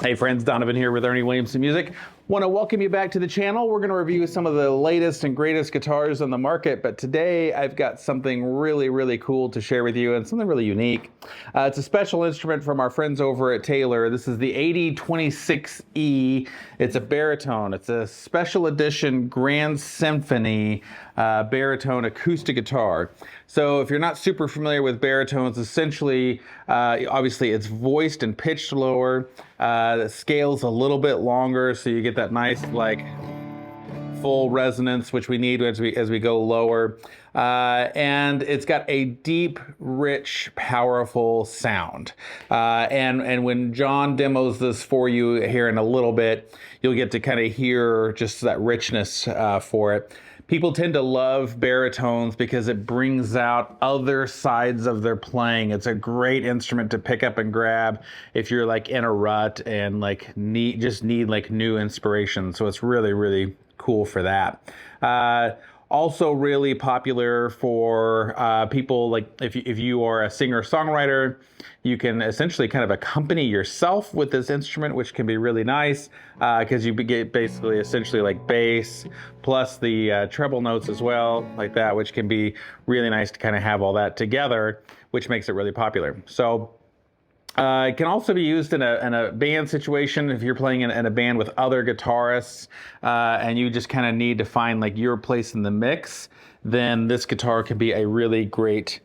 Hey friends, Donovan here with Ernie Williamson Music. Want to welcome you back to the channel. We're going to review some of the latest and greatest guitars on the market, but today I've got something really cool to share with you and something really unique. It's a special instrument from our friends over at Taylor. This is the AD26e. It's a baritone. It's a special edition Grand Symphony baritone acoustic guitar. So if you're not super familiar with baritones, essentially, obviously it's voiced and pitched lower. The scale's a little bit longer, so you get that nice like full resonance, which we need as we go lower. And it's got a deep, rich, powerful sound. And when John demos this for you here in a little bit, you'll get to kind of hear just that richness for it. People tend to love baritones because it brings out other sides of their playing. It's a great instrument to pick up and grab if you're like in a rut and like need like new inspiration. So it's really cool for that. Also really popular for people like if you are a singer-songwriter, you can essentially kind of accompany yourself with this instrument, which can be really nice because you get basically essentially like bass plus the treble notes as well, like that, which can be really nice to kind of have all that together, which makes it really popular. So it can also be used in a band situation if you're playing in a band with other guitarists and you just kind of need to find like your place in the mix, then this guitar can be a really great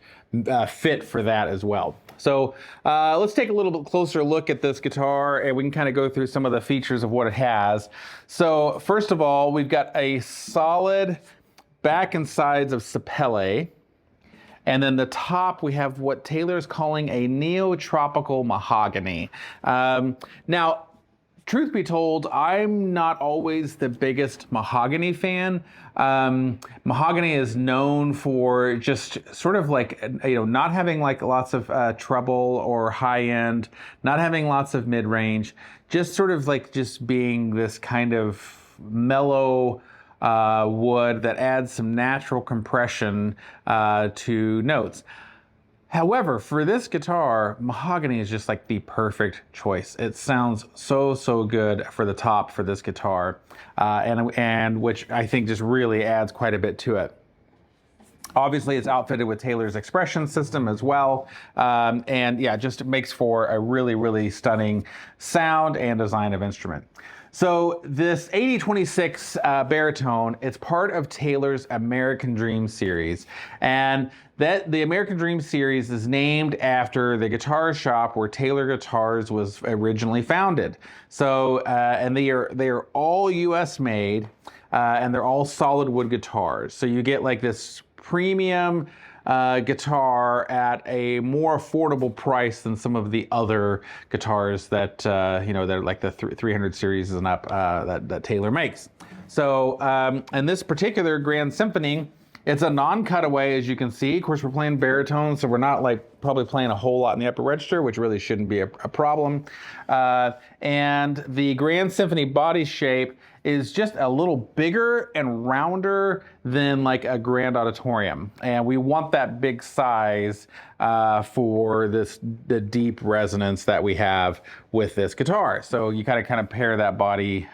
fit for that as well. So let's take a little bit closer look at this guitar and we can kind of go through some of the features of what it has. So first of all, we've got a solid back and sides of sapele. And then the top, we have what Taylor is calling a neo-tropical mahogany. Now, truth be told, I'm not always the biggest mahogany fan. Mahogany is known for just sort of like, not having like lots of treble or high end, not having lots of mid-range, just sort of like just being this kind of mellow wood that adds some natural compression to notes. However, for this guitar, mahogany is just like the perfect choice. It sounds so good for the top for this guitar, and which I think just really adds quite a bit to it. Obviously, it's outfitted with Taylor's expression system as well, and yeah, just makes for a really stunning sound and design of instrument. So this AD26 baritone, it's part of Taylor's American Dream series. And the American Dream series is named after the guitar shop where Taylor Guitars was originally founded. So, and they are all US made, and they're all solid wood guitars. So you get like this premium guitar at a more affordable price than some of the other guitars that they're like the 300 series and up that Taylor makes. So in this particular Grand Symphony, it's a non-cutaway, as you can see. Of course, we're playing baritone, so we're not like probably playing a whole lot in the upper register, which really shouldn't be a problem. And the Grand Symphony body shape is just a little bigger and rounder than like a grand auditorium. And we want that big size for the deep resonance that we have with this guitar. So you kind of pair that body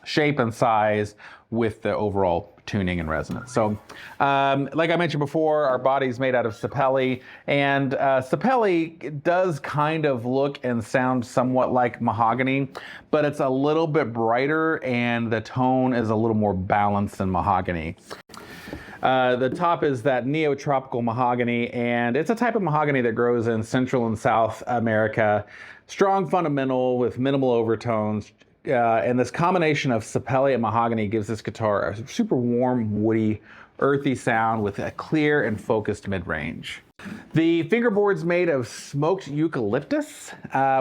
shape and size with the overall tuning and resonance. So like I mentioned before, our body's made out of sapele, and sapele does kind of look and sound somewhat like mahogany, but it's a little bit brighter and the tone is a little more balanced than mahogany. The top is that neo-tropical mahogany, and it's a type of mahogany that grows in Central and South America. Strong fundamental with minimal overtones. And this combination of sapele and mahogany gives this guitar a super warm, woody, earthy sound with a clear and focused mid-range. The fingerboard's made of smoked eucalyptus,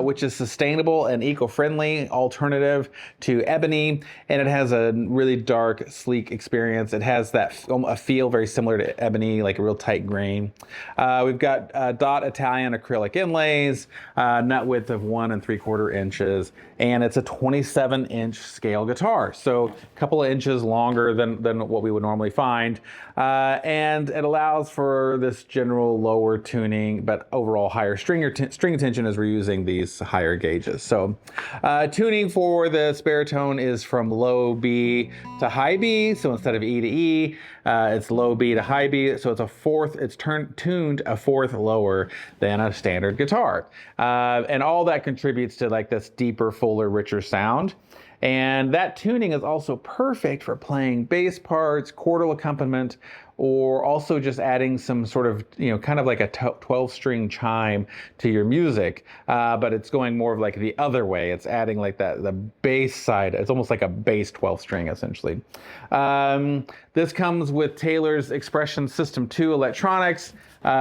which is sustainable and eco-friendly alternative to ebony, and it has a really dark, sleek experience. It has a feel very similar to ebony, like a real tight grain. We've got dot Italian acrylic inlays, nut width of 1 3/4 inches, and it's a 27-inch scale guitar, so a couple of inches longer than what we would normally find, and it allows for this general low lower tuning, but overall higher string tension as we're using these higher gauges. So tuning for this baritone is from low B to high B. So instead of E to E, it's low B to high B. So it's tuned a fourth lower than a standard guitar. And all that contributes to like this deeper, fuller, richer sound. And that tuning is also perfect for playing bass parts, chordal accompaniment, or also just adding some sort of, kind of like a 12-string chime to your music. But it's going more of like the other way. It's adding like the bass side. It's almost like a bass 12-string, essentially. This comes with Taylor's Expression System 2 electronics,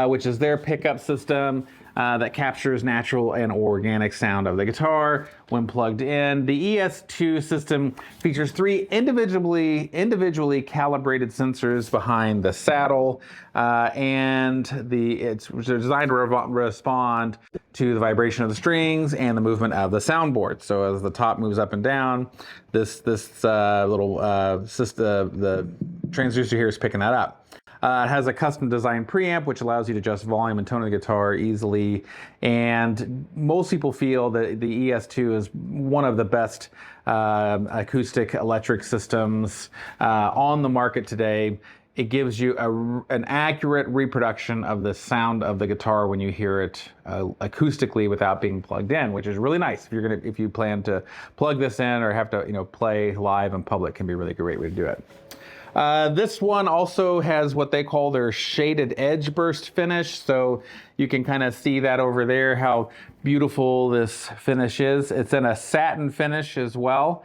which is their pickup system. That captures natural and organic sound of the guitar when plugged in. The ES2 system features 3 individually calibrated sensors behind the saddle, and it's designed to respond to the vibration of the strings and the movement of the soundboard. So as the top moves up and down, this little system, the transducer here is picking that up. It has a custom designed preamp, which allows you to adjust volume and tone of the guitar easily. And most people feel that the ES2 is one of the best acoustic electric systems on the market today. It gives you an accurate reproduction of the sound of the guitar when you hear it acoustically without being plugged in, which is really nice. If you plan to plug this in or have to play live in public, can be a really great way to do it. This one also has what they call their shaded edge burst finish. So you can kind of see that over there, how beautiful this finish is. It's in a satin finish as well.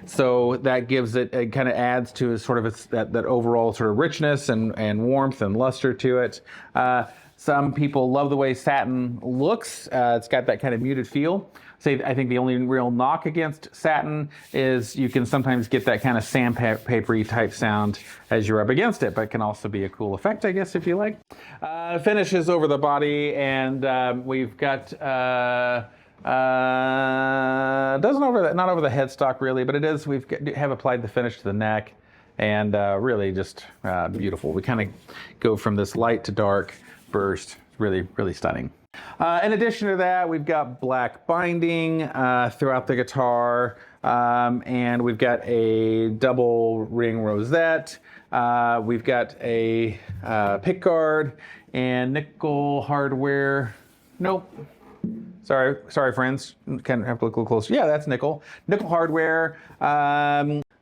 So that gives it kind of adds to that overall sort of richness and warmth and luster to it. Some people love the way satin looks. It's got that kind of muted feel. I think the only real knock against satin is you can sometimes get that kind of sandpapery type sound as you're up against it, but it can also be a cool effect, I guess, if you like. Finishes over the body, and we've got not over the headstock really, but it is. Have applied the finish to the neck, and really just beautiful. We kind of go from this light to dark burst, really, really stunning. In addition to that, we've got black binding throughout the guitar, and we've got a double ring rosette. We've got a pick guard and nickel hardware. Nope. Sorry, friends. Kind of have to look a little closer. Yeah, that's nickel hardware.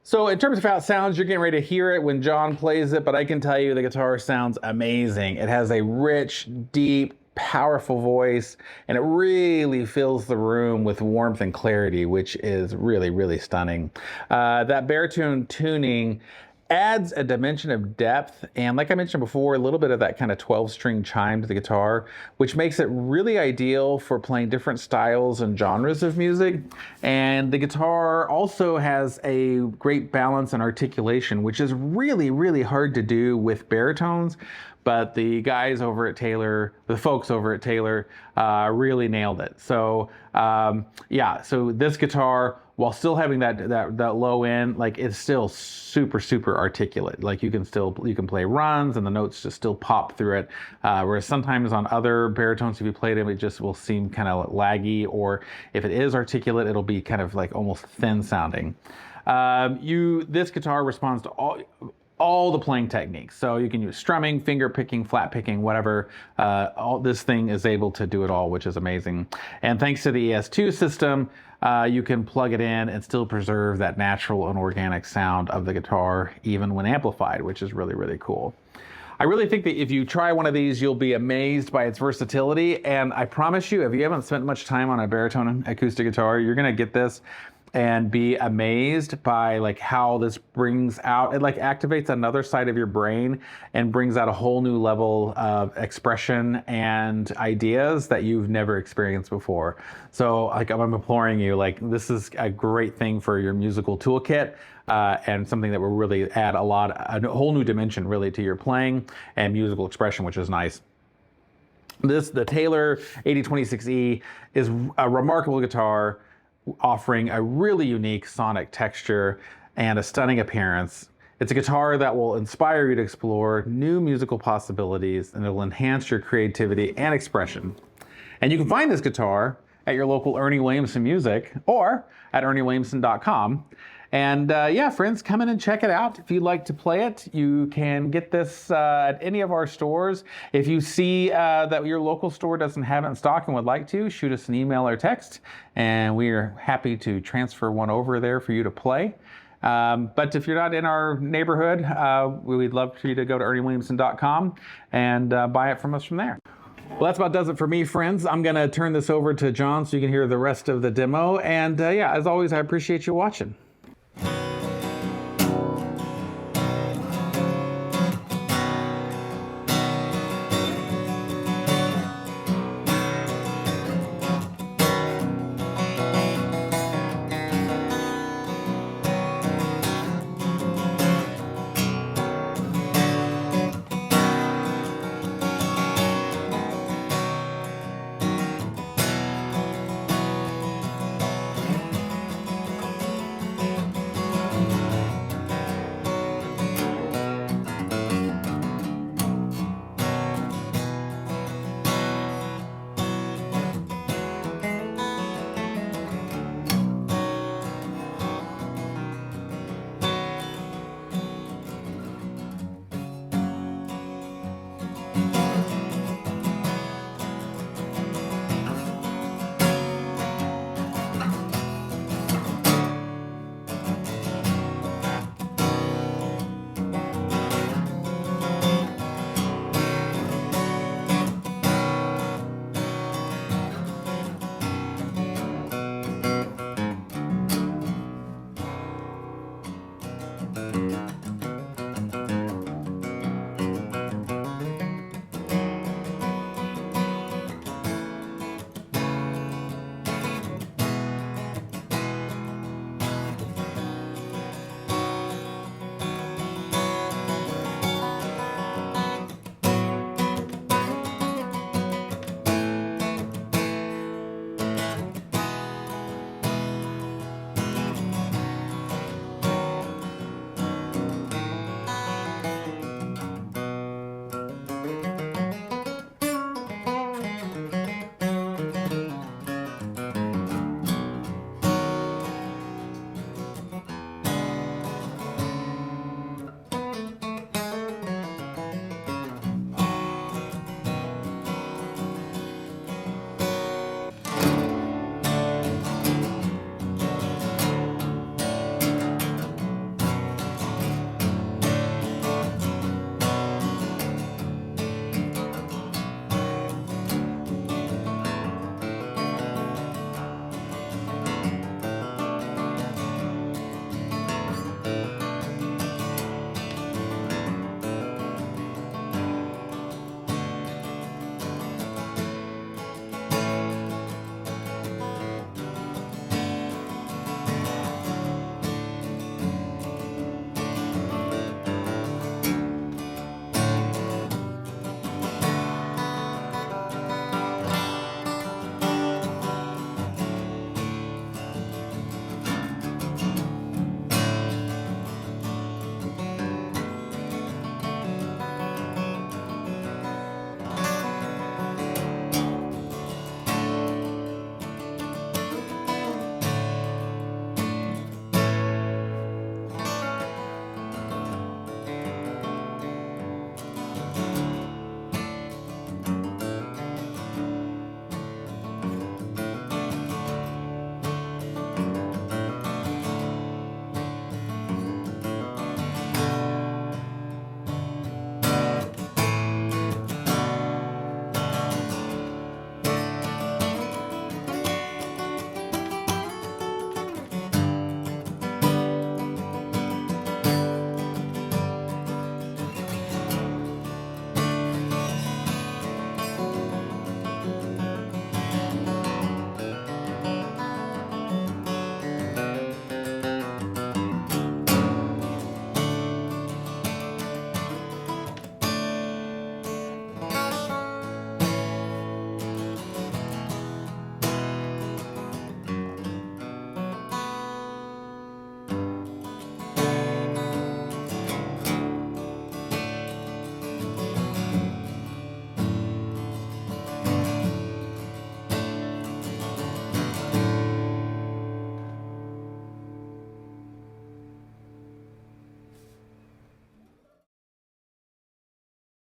So in terms of how it sounds, you're getting ready to hear it when John plays it, but I can tell you the guitar sounds amazing. It has a rich, deep, powerful voice, and it really fills the room with warmth and clarity, which is really, really stunning. That baritone tuning adds a dimension of depth, and like I mentioned before, a little bit of that kind of 12-string chime to the guitar, which makes it really ideal for playing different styles and genres of music. And the guitar also has a great balance and articulation, which is really, really hard to do with baritones. But the guys over at Taylor, the folks over at Taylor, really nailed it. So so this guitar, while still having that low end, like it's still super, super articulate. Like you can play runs and the notes just still pop through it. Whereas sometimes on other baritones, if you play them, it just will seem kind of laggy, or if it is articulate, it'll be kind of like almost thin sounding. This guitar responds to all the playing techniques. So you can use strumming, finger picking, flat picking, whatever. All this thing is able to do it all, which is amazing. And thanks to the ES2 system, you can plug it in and still preserve that natural and organic sound of the guitar, even when amplified, which is really, really cool. I really think that if you try one of these, you'll be amazed by its versatility. And I promise you, if you haven't spent much time on a baritone acoustic guitar, you're gonna get this and be amazed by like how this brings out, it like activates another side of your brain and brings out a whole new level of expression and ideas that you've never experienced before. So like I'm imploring you, like this is a great thing for your musical toolkit, and something that will really add a whole new dimension really to your playing and musical expression, which is nice. The Taylor AD26e is a remarkable guitar, offering a really unique sonic texture and a stunning appearance. It's a guitar that will inspire you to explore new musical possibilities, and it will enhance your creativity and expression. And you can find this guitar at your local Ernie Williamson Music or at erniewilliamson.com. And yeah, friends, come in and check it out. If you'd like to play it, you can get this at any of our stores. If you see that your local store doesn't have it in stock and would like to, shoot us an email or text, and we are happy to transfer one over there for you to play. But if you're not in our neighborhood, we'd love for you to go to erniewilliamson.com and buy it from us from there. Well, that's about does it for me, friends. I'm going to turn this over to John so you can hear the rest of the demo. And yeah, as always, I appreciate you watching.